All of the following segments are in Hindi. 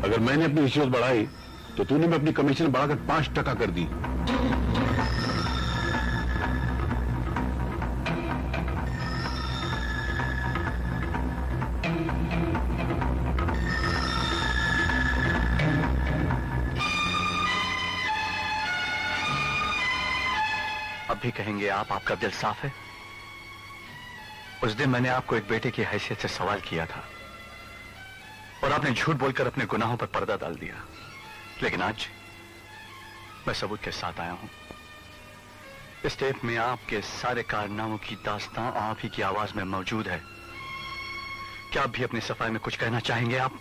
अगर मैंने अपनी रिश्वत बढ़ाई तो तूने भी अपनी कमीशन बढ़ाकर 5% कर दी। अब भी कहेंगे आप, आपका दिल साफ है? उस दिन मैंने आपको एक बेटे की हैसियत से सवाल किया था और आपने झूठ बोलकर अपने गुनाहों पर पर्दा डाल दिया। लेकिन आज मैं सबूत के साथ आया हूं। इस टेप में आपके सारे कारनामों की दास्तां आप ही की आवाज में मौजूद है। क्या आप भी अपनी सफाई में कुछ कहना चाहेंगे आप?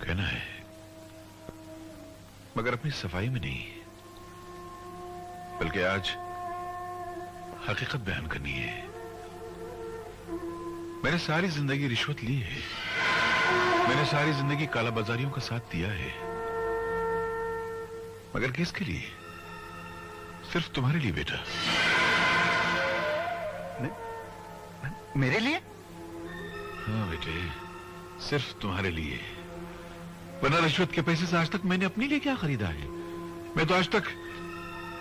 कहना है, मगर अपनी सफाई में नहीं, बल्कि आज हकीकत बयान करनी है। मैंने सारी जिंदगी रिश्वत ली है, मैंने सारी जिंदगी कालाबाजारियों का साथ दिया है, मगर किसके लिए? सिर्फ तुम्हारे लिए बेटा। मेरे लिए? हाँ बेटे, सिर्फ तुम्हारे लिए। वरना रिश्वत के पैसे से आज तक मैंने अपने लिए क्या खरीदा है? मैं तो आज तक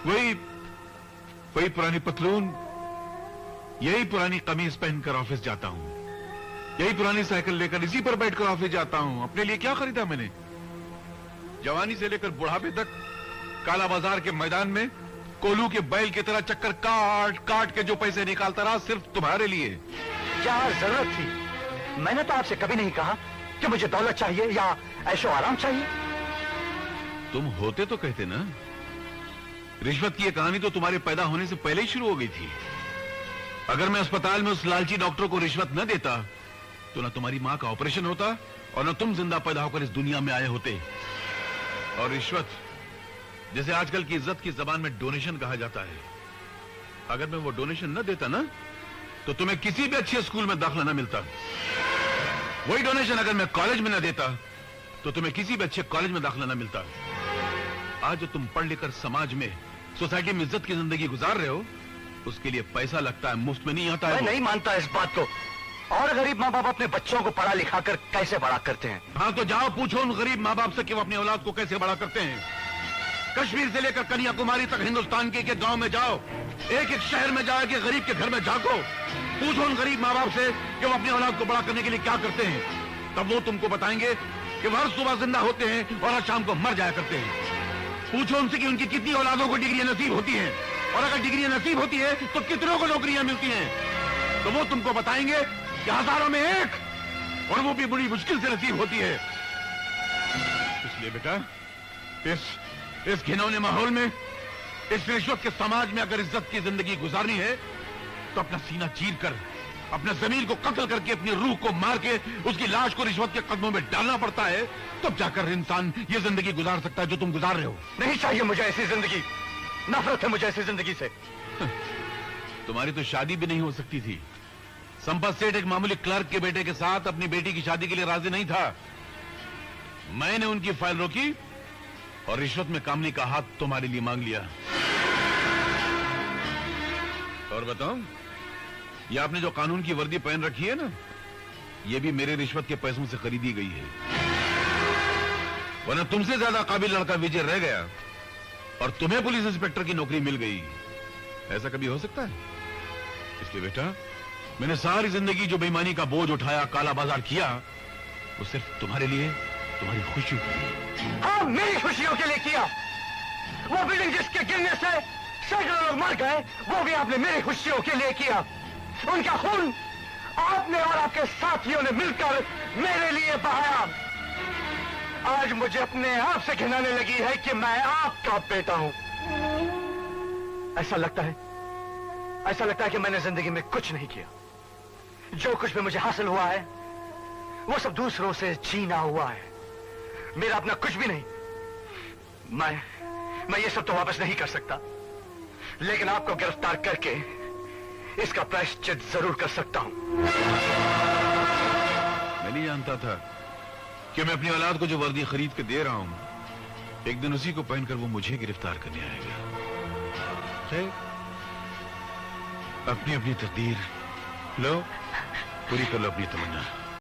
वही पुरानी पतलून, यही पुरानी कमीज पहनकर ऑफिस जाता हूं, यही पुरानी साइकिल लेकर इसी पर बैठकर ऑफिस जाता हूं। अपने लिए क्या खरीदा मैंने? जवानी से लेकर बुढ़ापे तक काला बाजार के मैदान में कोलू के बैल की तरह चक्कर काट काट के जो पैसे निकालता रहा, सिर्फ तुम्हारे लिए। क्या जरूरत थी? मैंने तो आपसे कभी नहीं कहा कि मुझे दौलत चाहिए या ऐशो आराम चाहिए। तुम होते तो कहते ना। रिश्वत की यह कहानी तो तुम्हारे पैदा होने से पहले ही शुरू हो गई थी। अगर मैं अस्पताल में उस लालची डॉक्टर को रिश्वत न देता तो न तुम्हारी मां का ऑपरेशन होता और न तुम जिंदा पैदा होकर इस दुनिया में आए होते। और रिश्वत, जैसे आजकल की इज्जत की जबान में डोनेशन कहा जाता है, अगर मैं वो डोनेशन न देता ना तो तुम्हें किसी भी अच्छे स्कूल में दाखिला न मिलता। वही डोनेशन अगर मैं कॉलेज में न देता तो तुम्हें किसी भी अच्छे कॉलेज में दाखिला न मिलता। आज जो तुम पढ़ लिखकर समाज में, सोसाइटी में इज्जत की जिंदगी गुजार रहे हो, उसके लिए पैसा लगता है, मुफ्त में नहीं आता है। मैं नहीं मानता इस बात को। और गरीब माँ बाप अपने बच्चों को पढ़ा लिखा कर कैसे बड़ा करते हैं? हाँ तो जाओ पूछो उन गरीब माँ बाप से कि वो अपनी औलाद को कैसे बड़ा करते हैं। कश्मीर से लेकर कन्याकुमारी तक हिंदुस्तान के एक गांव में जाओ, एक एक शहर में जाओ, कि गरीब के घर में जाको, पूछो उन गरीब माँ बाप से कि वो अपनी औलाद को बड़ा करने के लिए क्या करते हैं। तब वो तुमको बताएंगे कि वो हर सुबह जिंदा होते हैं और हर शाम को मर जाया करते हैं। पूछो उनसे कि उनकी कितनी औलादों को डिग्रियां नसीब होती हैं, और अगर डिग्रियां नसीब होती है तो कितनों को नौकरियां मिलती हैं। तो वो तुमको बताएंगे कि हजारों में एक, और वो भी बड़ी मुश्किल से नसीब होती है। इसलिए बेटा, इस घिनौने माहौल में, इस रिश्वत के समाज में अगर इज्जत की जिंदगी गुजारनी है तो अपना सीना चीर कर, अपने जमीर को कत्ल करके, अपनी रूह को मार के उसकी लाश को रिश्वत के कदमों में डालना पड़ता है, तब जाकर इंसान ये जिंदगी गुजार सकता है जो तुम गुजार रहे हो। नहीं चाहिए मुझे ऐसी जिंदगी। नफरत है मुझे ऐसी जिंदगी से। तुम्हारी तो शादी भी नहीं हो सकती थी। संपत सेठ एक मामूली क्लर्क के बेटे के साथ अपनी बेटी की शादी के लिए राजी नहीं था। मैंने उनकी फाइल रोकी और रिश्वत में कामनी का हाथ तुम्हारे लिए मांग लिया। और बताओ, ये आपने जो कानून की वर्दी पहन रखी है ना, ये भी मेरे रिश्वत के पैसों से खरीदी गई है। वरना तुमसे ज्यादा काबिल लड़का विजय रह गया और तुम्हें पुलिस इंस्पेक्टर की नौकरी मिल गई। ऐसा कभी हो सकता है? इसलिए बेटा, मैंने सारी जिंदगी जो बेईमानी का बोझ उठाया, काला बाजार किया, वो सिर्फ तुम्हारे लिए, तुम्हारी खुशियों के लिए। हाँ, मेरी खुशियों के लिए किया। वो बिल्डिंग जिसके गिरने से सैकड़ों लोग मर गए, वो भी आपने मेरी खुशियों के लिए किया। उनका खून आपने और आपके साथियों ने मिलकर मेरे लिए बहाया। आज मुझे अपने आप से घिनाने लगी है कि मैं आपका बेटा हूं। ऐसा लगता है कि मैंने जिंदगी में कुछ नहीं किया। जो कुछ भी मुझे हासिल हुआ है वो सब दूसरों से छीना हुआ है। मेरा अपना कुछ भी नहीं। मैं ये सब तो वापस नहीं कर सकता, लेकिन आपको गिरफ्तार करके इसका प्रायश्चित जरूर कर सकता हूं। मैं नहीं जानता था कि मैं अपनी औलाद को जो वर्दी खरीद के दे रहा हूं, एक दिन उसी को पहनकर वो मुझे गिरफ्तार करने आएगा। अपनी अपनी तकदीर लो, पूरी कर लो अपनी तमन्ना।